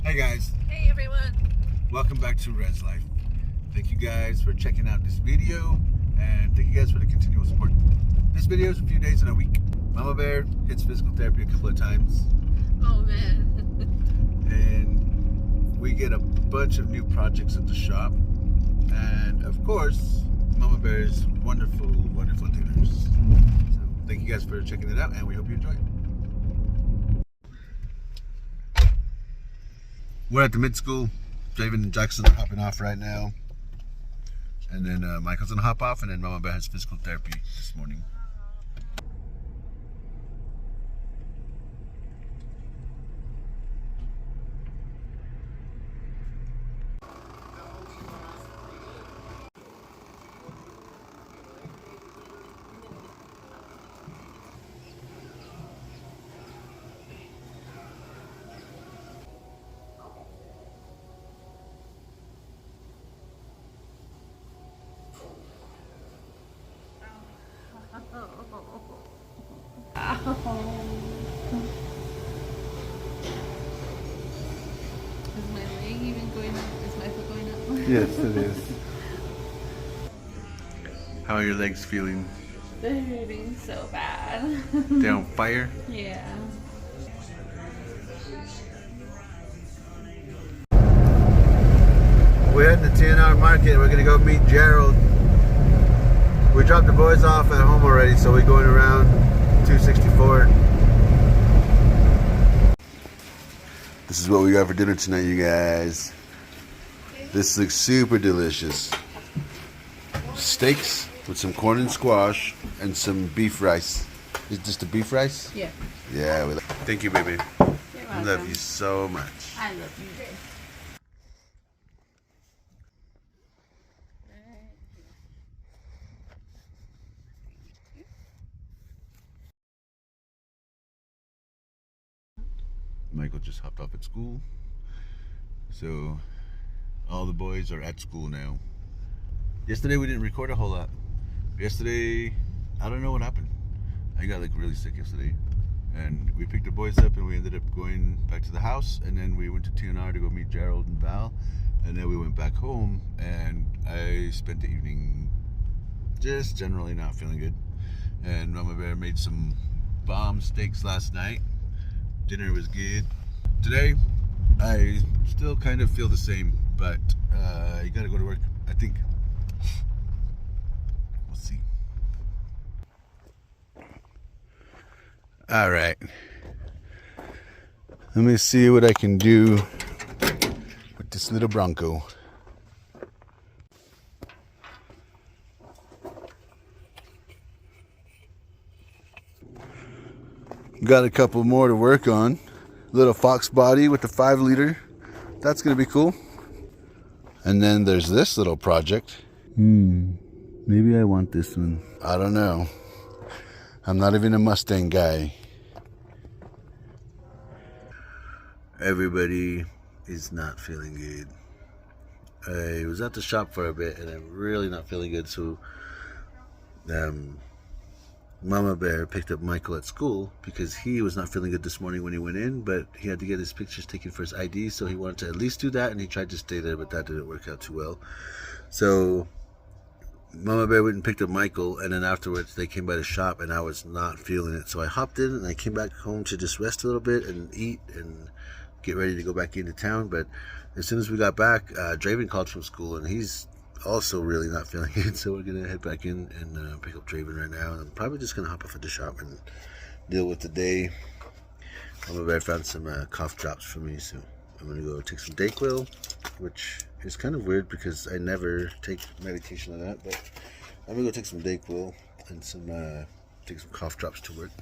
Hey guys. Hey everyone. Welcome back to Red's Life. Thank you guys for checking out this video and thank you guys for the continual support. This video is a few days in a week. Mama Bear hits physical therapy a couple of times. Oh man. And we get a bunch of new projects at the shop. And of course, Mama Bear's wonderful, wonderful dinners. So thank you guys for checking it out and we hope you enjoy it. We're at the mid-school. Javen and Jackson are hopping off right now. And then Michael's gonna hop off and then Mama Bear has physical therapy this morning. Is my leg even going up? Is my foot going up? Yes, it is. How are your legs feeling? They're hurting so bad. They're on fire? Yeah. We're heading to TNR Market. We're gonna go meet Gerald. We dropped the boys off at home already, so we're going around 264. This is what we got for dinner tonight, you guys. This looks super delicious. Steaks with some corn and squash and some beef rice. Is this the beef rice? Yeah. Yeah. Thank you, baby. You're I love you so much. I love you. Michael just hopped off at school. So all the boys are at school now. Yesterday we didn't record a whole lot. Yesterday, I don't know what happened. I got like really sick yesterday. And we picked the boys up and we ended up going back to the house. And then we went to TNR to go meet Gerald and Val. And then we went back home and I spent the evening just generally not feeling good. And Mama Bear made some bomb steaks last night. Dinner was good. Today, I still kind of feel the same, but you gotta go to work, I think. We'll see. All right. Let me see what I can do with this little Bronco. Got a couple more to work on. Little Fox body with the 5-liter. That's gonna be cool. And then there's this little project. Maybe I want this one. I don't know. I'm not even a Mustang guy. Everybody is not feeling good. I was at the shop for a bit and I'm really not feeling good, so Mama Bear picked up Michael at school because he was not feeling good this morning when he went in, but he had to get his pictures taken for his ID, so he wanted to at least do that, and he tried to stay there, but that didn't work out too well. So Mama Bear went and picked up Michael, and then afterwards they came by the shop and I was not feeling it, so I hopped in and I came back home to just rest a little bit and eat and get ready to go back into town. But as soon as we got back, Draven called from school and he's also really not feeling it, so we're gonna head back in and pick up Draven right now. And I'm probably just gonna hop off at the shop and deal with the day. Mama Bear found some cough drops for me, so I'm gonna go take some Dayquil, which is kind of weird because I never take medication like that, but I'm gonna go take some Dayquil and some take some cough drops to work.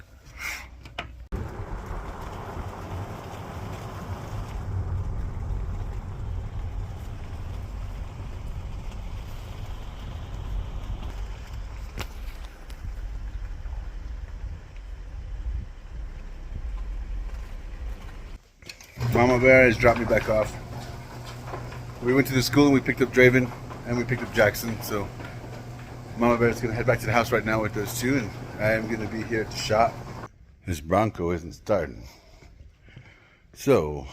Mama Bear has dropped me back off. We went to the school and we picked up Draven and we picked up Jackson, so Mama Bear is going to head back to the house right now with those two, and I am going to be here at the shop. This Bronco isn't starting. So,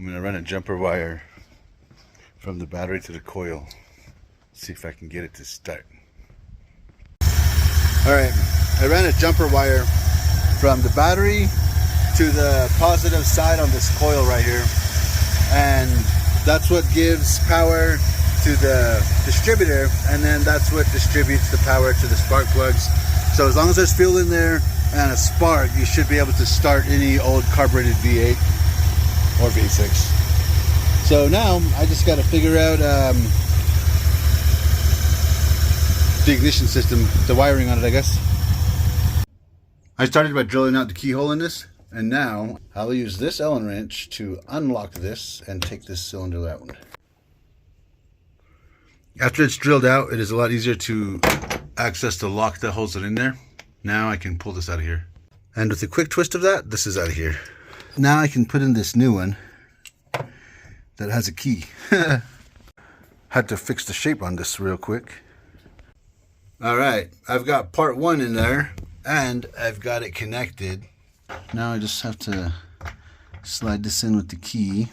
I'm going to run a jumper wire from the battery to the coil. See if I can get it to start. Alright, I ran a jumper wire from the battery to the positive side on this coil right here. And that's what gives power to the distributor, and then that's what distributes the power to the spark plugs. So as long as there's fuel in there and a spark, you should be able to start any old carbureted V8 or V6. So now I just got to figure out the ignition system, the wiring on it, I guess. I started by drilling out the keyhole in this, and now I'll use this Allen wrench to unlock this and take this cylinder out. After it's drilled out, it is a lot easier to access the lock that holds it in there. Now I can pull this out of here. And with a quick twist of that, this is out of here. Now I can put in this new one that has a key. Had to fix the shape on this real quick. Alright, I've got part 1 in there, and I've got it connected. Now I just have to slide this in with the key,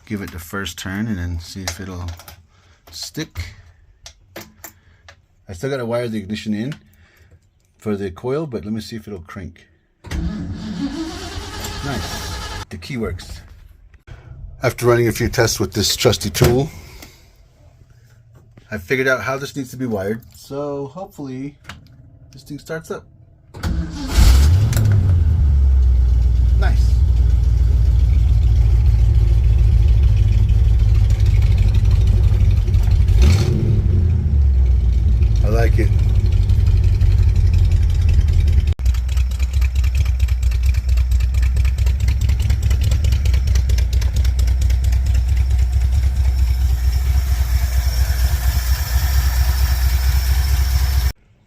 give it the first turn, and then see if it'll stick. I still got to wire the ignition in for the coil, but let me see if it'll crank. Nice. The key works. After running a few tests with this trusty tool, I figured out how this needs to be wired. So hopefully this thing starts up. Nice. I like it.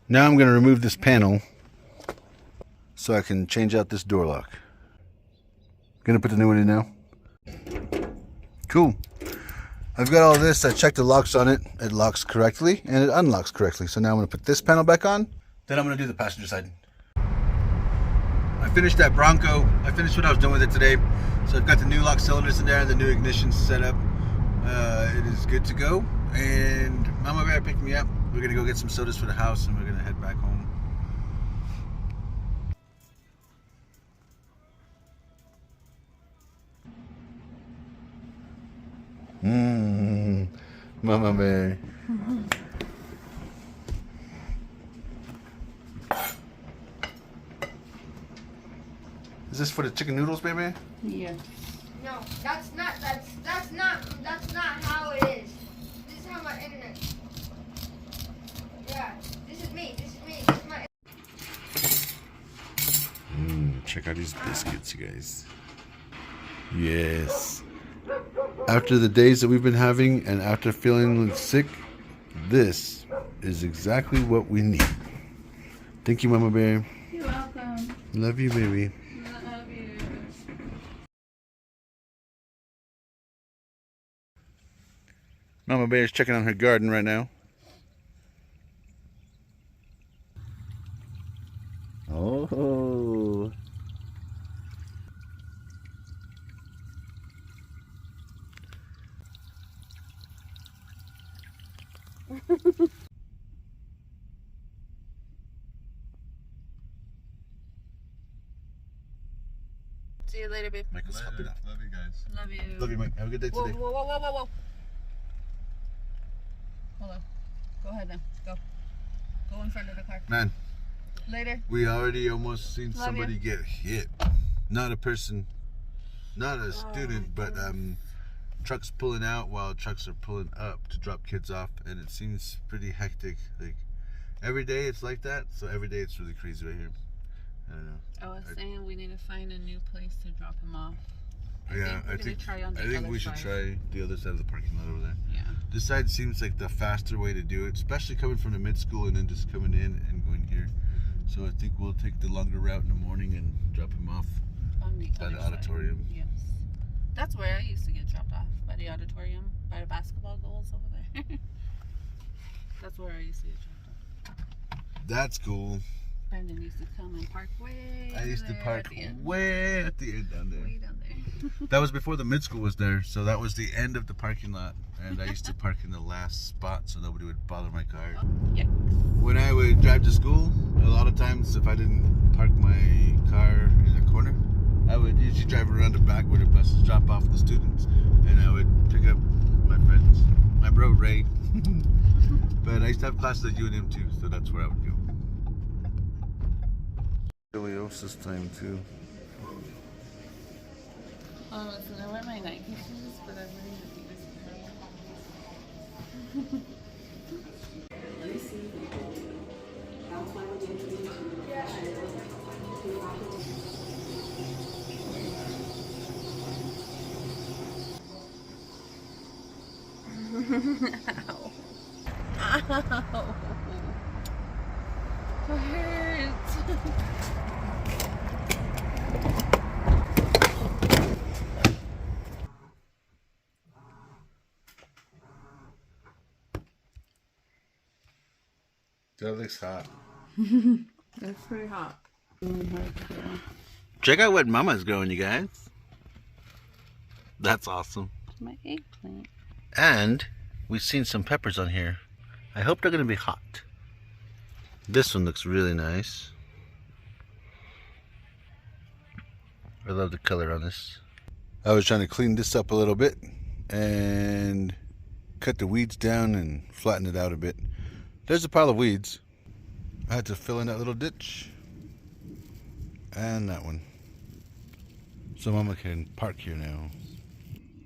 Now I'm going to remove this panel so I can change out this door lock. Going to put the new one in now. Cool. I've got all this. I checked the locks on it. It locks correctly and it unlocks correctly. So now I'm going to put this panel back on. Then I'm going to do the passenger side. I finished that Bronco. I finished what I was doing with it today. So I've got the new lock cylinders in there and the new ignition set up. It is good to go. And Mama Bear picked me up. We're going to go get some sodas for the house and we're going to head back home. Mama Bear. Is this for the chicken noodles, baby? Yeah. No, that's not how it is. This is how my internet. Yeah, this is me. This is my. Check out these biscuits, you guys. Yes. After the days that we've been having and after feeling sick, this is exactly what we need. Thank you, Mama Bear. You're welcome. Love you, baby. Love you. Mama Bear's checking on her garden right now. Oh. See you later, babe. Michael's helping out. Love you guys. Love you. Love you, Mike. Have a good day Whoa, today. whoa, whoa, whoa, whoa, whoa. Hold on. Go ahead now. Go. Go in front of the car. Man, Later. we already almost seen Love somebody you. get hit. Not a person, not a student, but trucks pulling out while trucks are pulling up to drop kids off, and it seems pretty hectic. Like every day it's like that, so every day it's really crazy right here. I don't know. I was saying we need to find a new place to drop him off. I think we should try the other side of the parking lot over there. Yeah. This side seems like the faster way to do it, especially coming from the mid school and then just coming in and going here. So I think we'll take the longer route in the morning and drop him off On the by other the side. auditorium. Yes. That's where I used to get dropped off, by the auditorium, by the basketball goals over there. That's where I used to get dropped off. That's cool. Brandon used to come and park way. I used to there park at the end. way at the end down there. Way down there. That was before the mid school was there, so that was the end of the parking lot. And I used to park in the last spot so nobody would bother my car. Yikes. When I would drive to school, a lot of times if I didn't park my car in the corner, I would usually drive around the back where the buses drop off the students, and I would pick up my friends, my bro Ray. But I used to have classes at UNM too, so that's where I would go. Scoliosis time too. Oh, so I wear my Nike shoes, but I'm wearing the Adidas. Ow. Ow. It hurts. That looks hot. It's pretty hot. Really hard to do. Check out what Mama's growing, you guys. That's awesome. My eggplant. And we've seen some peppers on here. I hope they're going to be hot. This one looks really nice. I love the color on this. I was trying to clean this up a little bit and cut the weeds down and flatten it out a bit. There's a pile of weeds. I had to fill in that little ditch and that one. So Mama can park here now.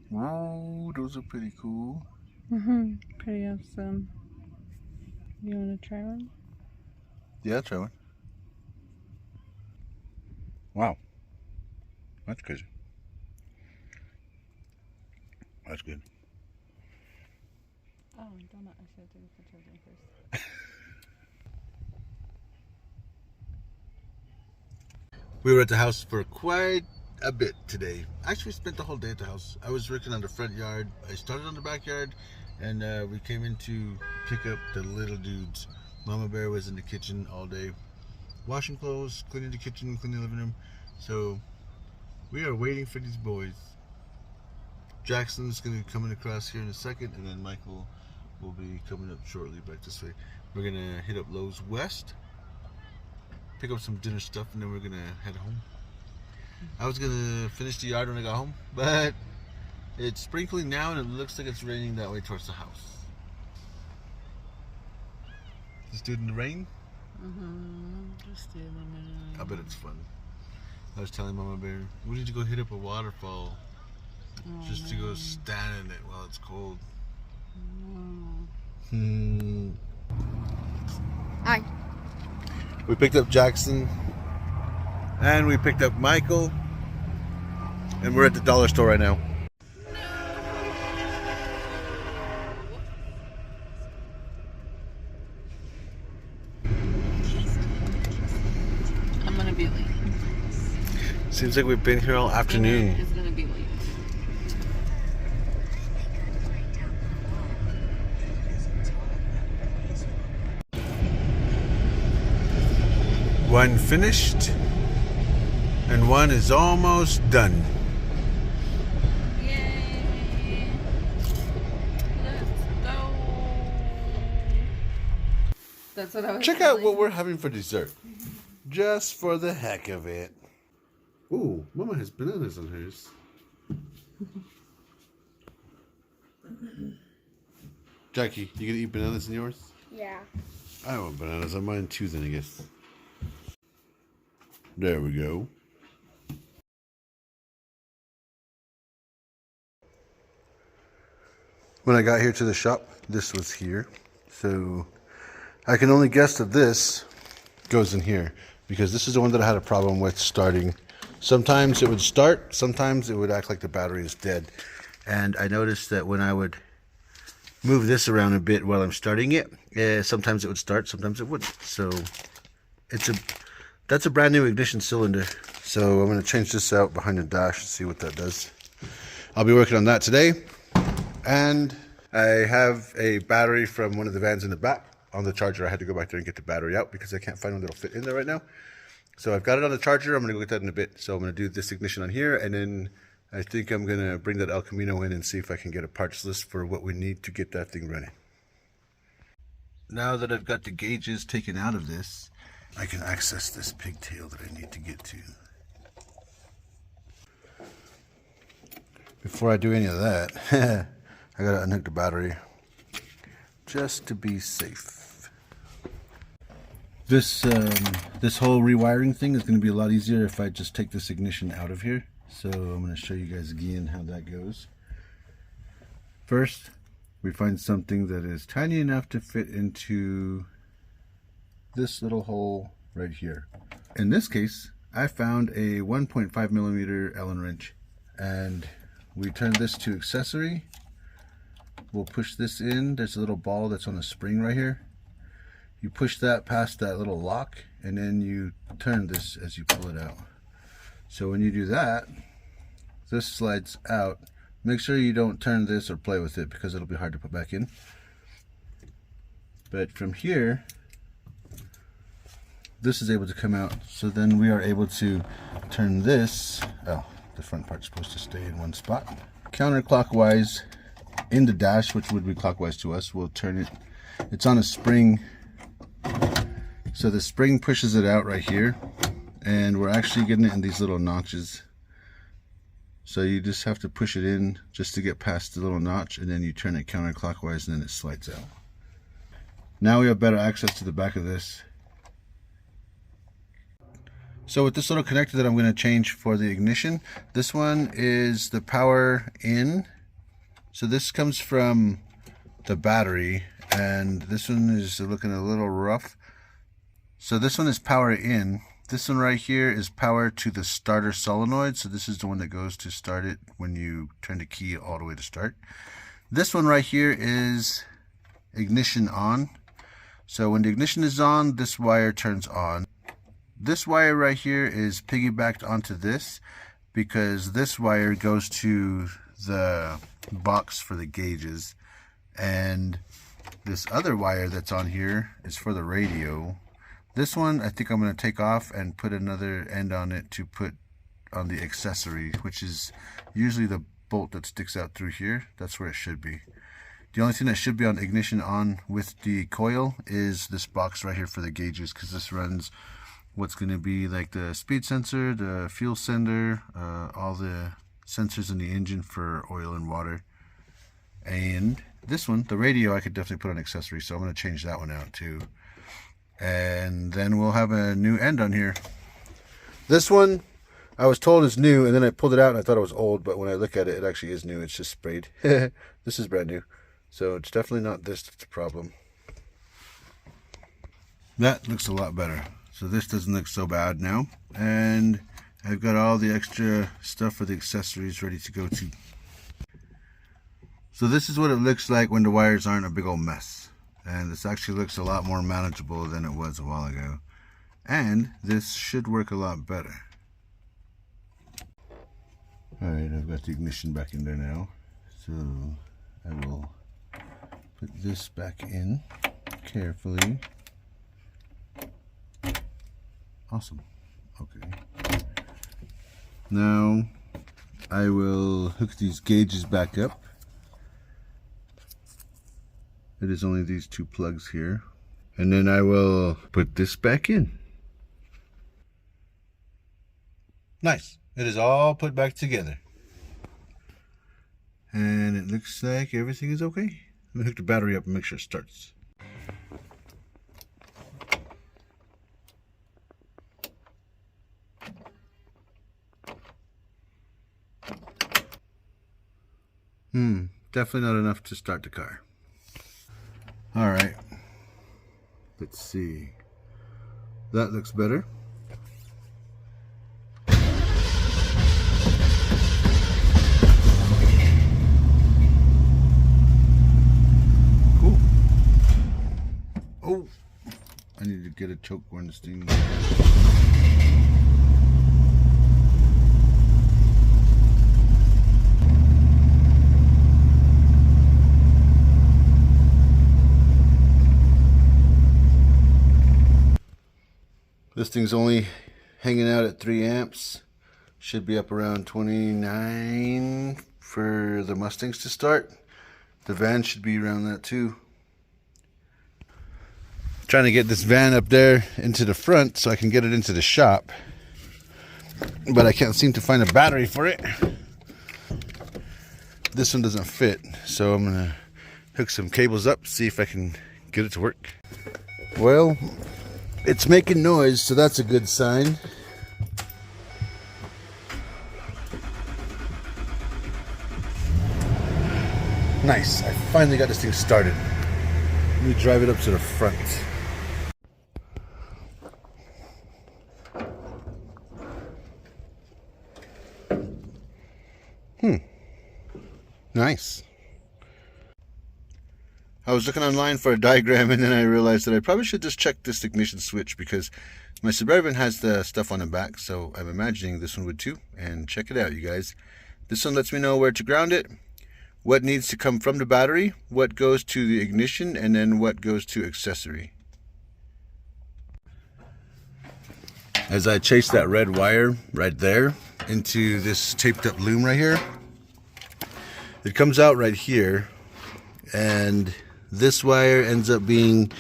Whoa, those are pretty cool. Pretty awesome. You want to try one? Yeah, I'll try one. Wow. That's crazy. That's good. Oh, donut. I should have taken a picture of them first. We were at the house for quite a bit today. Actually, spent the whole day at the house. I was working on the front yard. I started on the backyard, and we came in to pick up the little dudes. Mama Bear was in the kitchen all day, washing clothes, cleaning the kitchen, cleaning the living room. So we are waiting for these boys. Jackson's gonna be coming across here in a second, and then Michael will be coming up shortly back this way. We're gonna hit up Lowe's West, pick up some dinner stuff, and then we're gonna head home. I was gonna finish the yard when I got home, but it's sprinkling now and it looks like it's raining that way towards the house. Just do it in the rain? Just do it in the rain. I bet it's fun. I was telling Mama Bear, we need to go hit up a waterfall just to go stand in it while it's cold. Hi. We picked up Jackson and we picked up Michael, and we're at the dollar store right now. I'm gonna be late. Seems like we've been here all afternoon. It's gonna be late. One finished and one is almost done. Yay! Let's go. That's what I was Check out telling what we're having for dessert. Just for the heck of it. Ooh, Mama has bananas on hers. Jackie, you gonna eat bananas in yours? Yeah. I want bananas on mine too, then I guess. There we go. When I got here to the shop, this was here. So I can only guess that this goes in here because this is the one that I had a problem with starting. Sometimes it would start, sometimes it would act like the battery is dead. And I noticed that when I would move this around a bit while I'm starting it, sometimes it would start, sometimes it wouldn't. So that's a brand new ignition cylinder. So I'm going to change this out behind the dash and see what that does. I'll be working on that today. And I have a battery from one of the vans in the back. on the charger. I had to go back there and get the battery out because I can't find one that'll fit in there right now. So I've got it on the charger. I'm going to go get that in a bit. So I'm going to do this ignition on here, and then I think I'm going to bring that El Camino in and see if I can get a parts list for what we need to get that thing running. Now that I've got the gauges taken out of this, I can access this pigtail that I need to get to. Before I do any of that, I got to unhook the battery just to be safe. This whole rewiring thing is going to be a lot easier if I just take this ignition out of here. So I'm going to show you guys again how that goes. First, we find something that is tiny enough to fit into this little hole right here. In this case, I found a 1.5 millimeter Allen wrench, and we turn this to accessory. We'll push this in. There's a little ball that's on a spring right here. You push that past that little lock, and then you turn this as you pull it out. So when you do that, this slides out. Make sure you don't turn this or play with it because it'll be hard to put back in. But from here, this is able to come out. So then we are able to turn this. Oh, the front part's supposed to stay in one spot. Counterclockwise in the dash, which would be clockwise to us. We'll turn it. It's on a spring. So the spring pushes it out right here. And we're actually getting it in these little notches. So you just have to push it in just to get past the little notch, and then you turn it counterclockwise and then it slides out. Now we have better access to the back of this. So with this little connector that I'm going to change for the ignition, this one is the power in. So this comes from the battery, and this one is looking a little rough. So this one is power in. This one right here is power to the starter solenoid. So this is the one that goes to start it when you turn the key all the way to start. This one right here is ignition on. So when the ignition is on, this wire turns on. This wire right here is piggybacked onto this because this wire goes to the box for the gauges. And this other wire that's on here is for the radio. This one I think I'm going to take off and put another end on it to put on the accessory, which is usually the bolt that sticks out through here. That's where it should be. The only thing that should be on ignition on with the coil is this box right here for the gauges, because this runs what's going to be like the speed sensor, the fuel sender, all the sensors in the engine for oil and water. And this one, the radio, I could definitely put on accessory, so I'm going to change that one out too. And then we'll have a new end on here. This one I was told is new, and then I pulled it out and I thought it was old, but when I look at it, it actually is new. It's just sprayed. This is brand new, so it's definitely not this that's a problem. That looks a lot better. So this doesn't look so bad now, and I've got all the extra stuff for the accessories ready to go to. So this is what it looks like when the wires aren't a big old mess. And this actually looks a lot more manageable than it was a while ago. And this should work a lot better. Alright, I've got the ignition back in there now. So I will put this back in carefully. Awesome. Okay. Now I will hook these gauges back up. It is only these two plugs here. And then I will put this back in. Nice. It is all put back together. And it looks like everything is okay. Let me hook the battery up and make sure it starts. Definitely not enough to start the car. All right, let's see. That looks better. Cool. Oh, I need to get a choke harness thing. This thing's only hanging out at 3 amps. Should be up around 29 for the Mustangs to start. The van should be around that too. Trying to get this van up there into the front so I can get it into the shop. But I can't seem to find a battery for it. This one doesn't fit, so I'm gonna hook some cables up, see if I can get it to work. Well, it's making noise, so that's a good sign. Nice, I finally got this thing started. Let me drive it up to the front. Nice. I was looking online for a diagram and then I realized that I probably should just check this ignition switch because my Suburban has the stuff on the back, so I'm imagining this one would too. And check it out, you guys. This one lets me know where to ground it, what needs to come from the battery, what goes to the ignition, and then what goes to accessory. As I chase that red wire right there into this taped up loom right here, it comes out right here, and this wire ends up being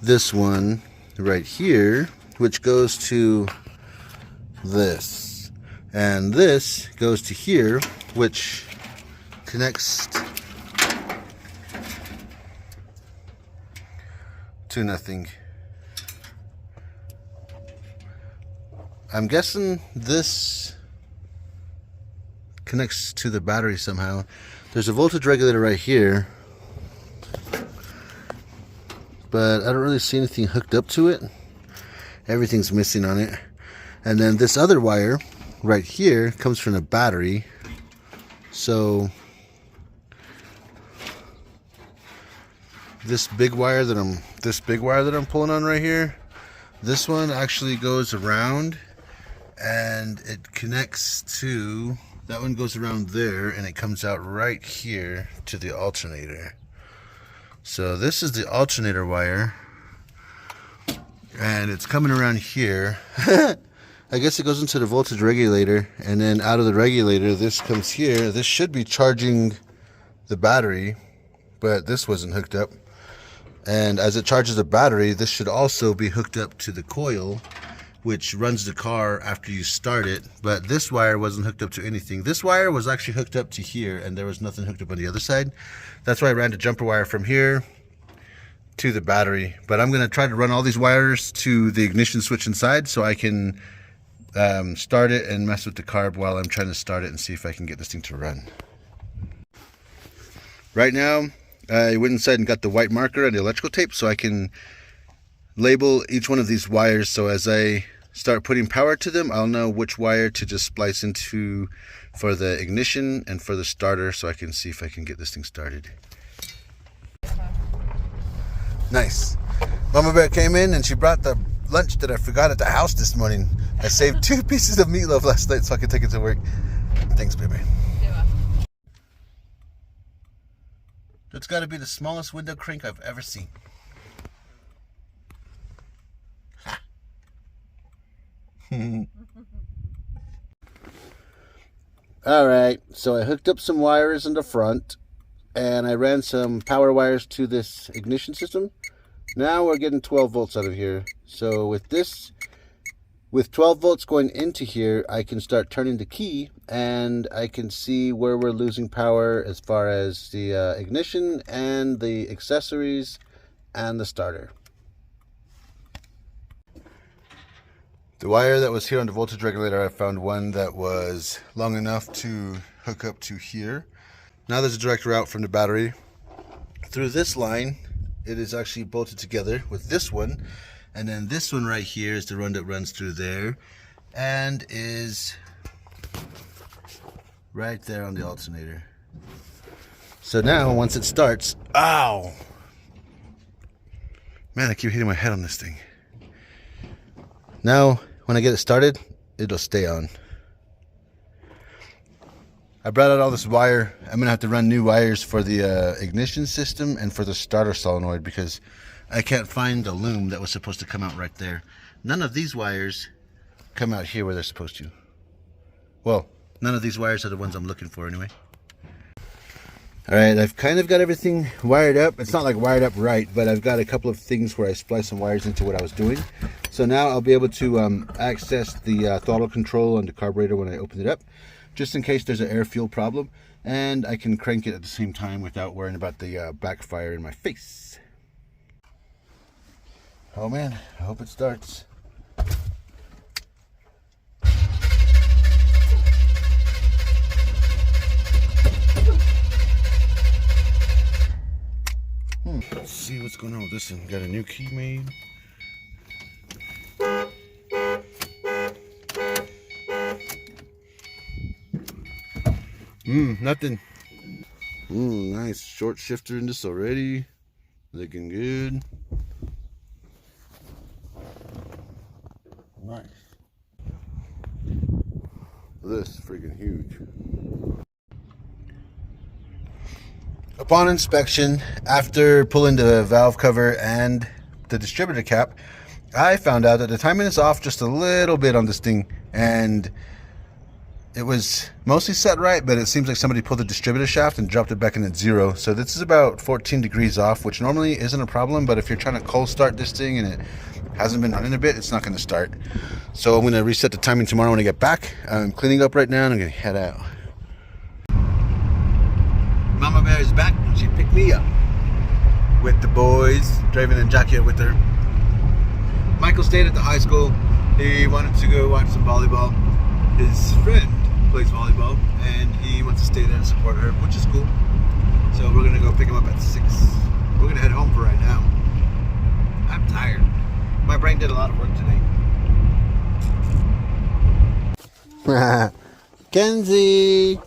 this one right here, which goes to this, and this goes to here, which connects to nothing. I'm guessing this connects to the battery somehow. There's a voltage regulator right here, but I don't really see anything hooked up to it. Everything's missing on it. And then this other wire right here comes from the battery. So this big wire that I'm pulling on right here, this one actually goes around and it connects to, that one goes around there and it comes out right here to the alternator. So this is the alternator wire and it's coming around here. I guess it goes into the voltage regulator, and then out of the regulator this comes here. This should be charging the battery, but this wasn't hooked up. And as it charges the battery, this should also be hooked up to the coil, which runs the car after you start it. But this wire wasn't hooked up to anything. This wire was actually hooked up to here, and there was nothing hooked up on the other side. That's why I ran the jumper wire from here to the battery. But I'm gonna try to run all these wires to the ignition switch inside so I can start it and mess with the carb while I'm trying to start it and see if I can get this thing to run. Right now, I went inside and got the white marker and the electrical tape so I can label each one of these wires, so as I start putting power to them, I'll know which wire to just splice into for the ignition and for the starter, so I can see if I can get this thing started. Nice. Mama Bear came in and she brought the lunch that I forgot at the house this morning. I saved 2 pieces of meatloaf last night so I could take it to work. Thanks, baby. That's got to be the smallest window crank I've ever seen. Alright, so I hooked up some wires in the front and I ran some power wires to this ignition system. Now we're getting 12 volts out of here. So with 12 volts going into here, I can start turning the key and I can see where we're losing power as far as the ignition and the accessories and the starter. The wire that was here on the voltage regulator, I found one that was long enough to hook up to here. Now there's a direct route from the battery through this line. It is actually bolted together with this one, and then this one right here is the one that runs through there and is right there on the alternator. So now once it starts, ow! Man, I keep hitting my head on this thing. Now, when I get it started, it'll stay on. I brought out all this wire. I'm gonna have to run new wires for the ignition system and for the starter solenoid because I can't find the loom that was supposed to come out right there. none of these wires come out here where they're supposed to. Well, none of these wires are the ones I'm looking for anyway. Alright, I've kind of got everything wired up. It's not like wired up right, but I've got a couple of things where I spliced some wires into what I was doing. So now I'll be able to access the throttle control on the carburetor when I open it up, just in case there's an air fuel problem, and I can crank it at the same time without worrying about the backfire in my face. Oh man, I hope it starts. Let's see what's going on with this one. Got a new key made. Nothing. Nice short shifter in this already. Looking good. Nice. This is freaking huge. Upon inspection, after pulling the valve cover and the distributor cap, I found out that the timing is off just a little bit on this thing, and it was mostly set right, but it seems like somebody pulled the distributor shaft and dropped it back in at 0. So this is about 14 degrees off, which normally isn't a problem, but if you're trying to cold start this thing and it hasn't been running a bit, it's not going to start. So I'm going to reset the timing tomorrow when I get back. I'm cleaning up right now and I'm going to head out. Mama Bear is back and she picked me up with the boys. Draven and Jackie are with her. Michael stayed at the high school. He wanted to go watch some volleyball. His friend plays volleyball and he wants to stay there and support her, which is cool. So we're gonna go pick him up at 6. We're gonna head home for right now. I'm tired. My brain did a lot of work today. Kenzie!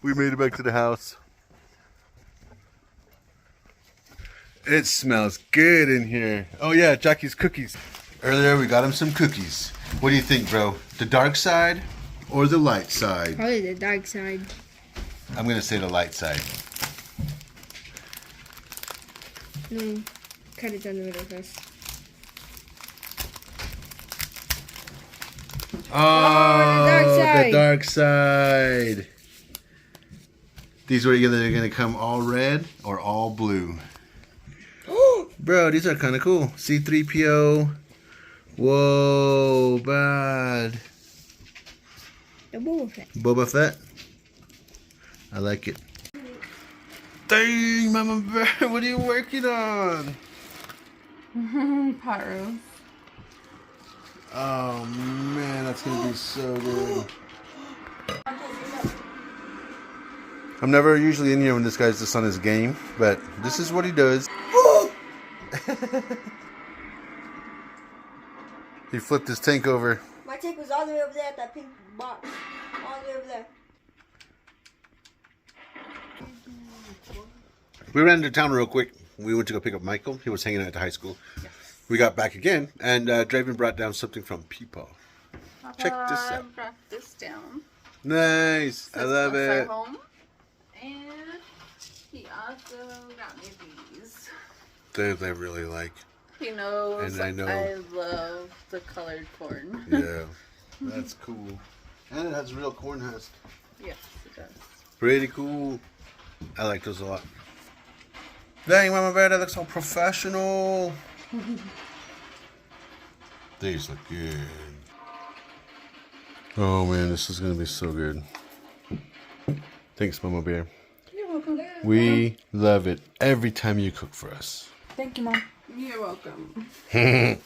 We made it back to the house. It smells good in here. Oh yeah, Jackie's cookies. Earlier we got him some cookies. What do you think, bro? The dark side or the light side? Probably the dark side. I'm gonna say the light side. No, cut it down the middle first. Oh, the dark side. These were either going to come all red or all blue. Bro, these are kind of cool. C-3PO. Whoa, bad. The Boba Fett. Boba Fett. I like it. Dang, Mama Bear, what are you working on? Pot roast. Oh man, that's gonna be so good. I'm never usually in here when this guy's just on his game, but this is what he does. He flipped his tank over. My tank was all the way over there at that pink box. All the way over there. We ran into town real quick. We went to go pick up Michael. He was hanging out at the high school. Yes. We got back again, and Draven brought down something from Peepaw. Check this out. I brought this down. Nice. I love it. Home. And he also got me these. They really like. He knows and I know. I love the colored corn. Yeah, that's cool. And it has real corn husk. Yes, it does. Pretty cool. I like those a lot. Dang, Mama Bear, that looks so professional. These look good. Oh man, this is gonna be so good. Thanks, Mama Bear. You're welcome. We love it every time you cook for us. Thank you, Mom. You're welcome. Yeah, it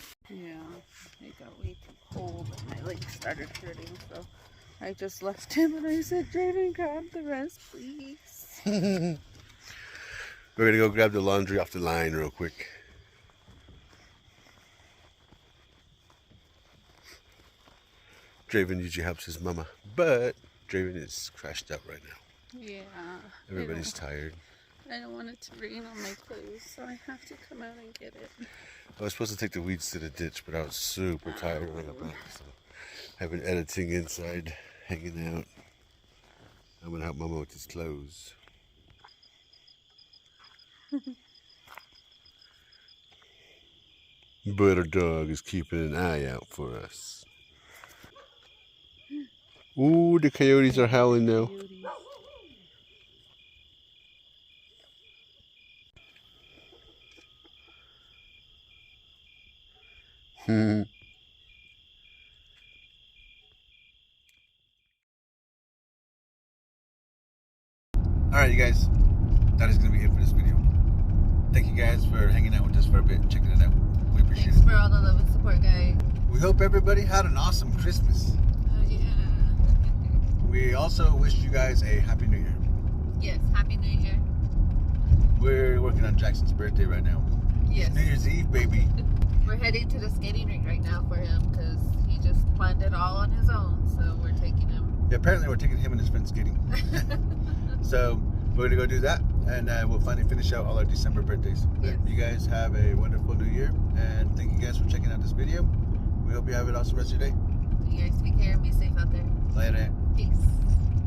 got way too cold and my legs started hurting, so I just left him and I said, Draven, grab the rest, please. We're gonna go grab the laundry off the line real quick. Draven usually helps his mama, but Draven is crashed out right now. Yeah. Everybody's tired. I don't want it to rain on my clothes, so I have to come out and get it. I was supposed to take the weeds to the ditch, but I was super tired when I got back. So I've been editing inside, hanging out. I'm gonna help Mama with his clothes. But our dog is keeping an eye out for us. Ooh, the coyotes are howling now. Alright, you guys. That is going to be it for this video. Thank you guys for hanging out with us for a bit, checking it out. We appreciate Thanks it. for all the love and support, guys. We hope everybody had an awesome Christmas. Oh, yeah. We also wish you guys a Happy New Year. Yes, Happy New Year. We're working on Jackson's birthday right now. Yes. New Year's Eve, baby. We're heading to the skating rink right now for him because he just planned it all on his own. So we're taking him. Yeah, apparently we're taking him and his friends skating. So we're going to go do that, and we'll finally finish out all our December birthdays. Yes. You guys have a wonderful New Year, and thank you guys for checking out this video. We hope you have an awesome rest of your day. You guys take care and be safe out there. Later.